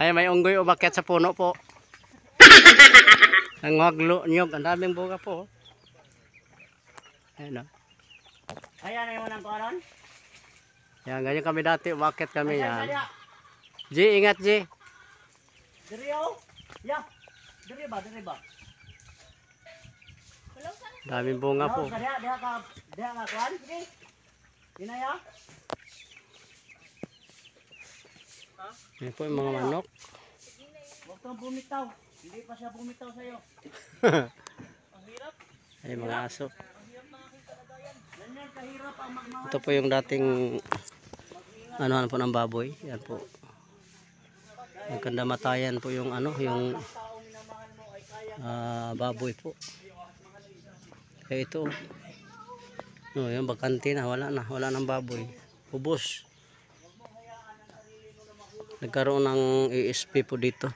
Ay, may unggoy umakyat sa puno po. Nangwaglo nyog. Ang daming bunga po. Ayan o. Ayan na yung unang kuaron. Yan, ganyan kami dati. Umakyat kami yan. G, ingat G. Diri o. Ya. Diri ba? Diri ba? Daming bunga po. Diha ka kuan. Sige. Inaya. Yan po yung mga manok. Huwag kang bumitaw. Hindi pa siya bumitaw sa'yo. Ang hirap. Ay, mga aso. Ganyan kahirap ang magmahal. Ito po yung dating ano po ng baboy. Yan po. Nagkandamatayan po yung ano, yung baboy po. Kaya ito. No, yung bakante na, wala nang baboy. Ubos. Nagkaroon ng ESP po dito.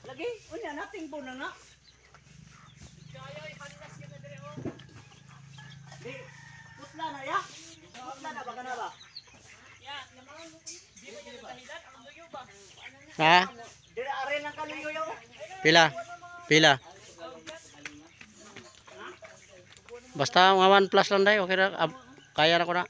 Lagi, unya nating po na nga. Di, putla na ya. Putla na ba kana ba? Ha? Di are nang kaluyo yo. Pila. Basta mga 1 plus lang dahil. Okay na. Kaya na ko na.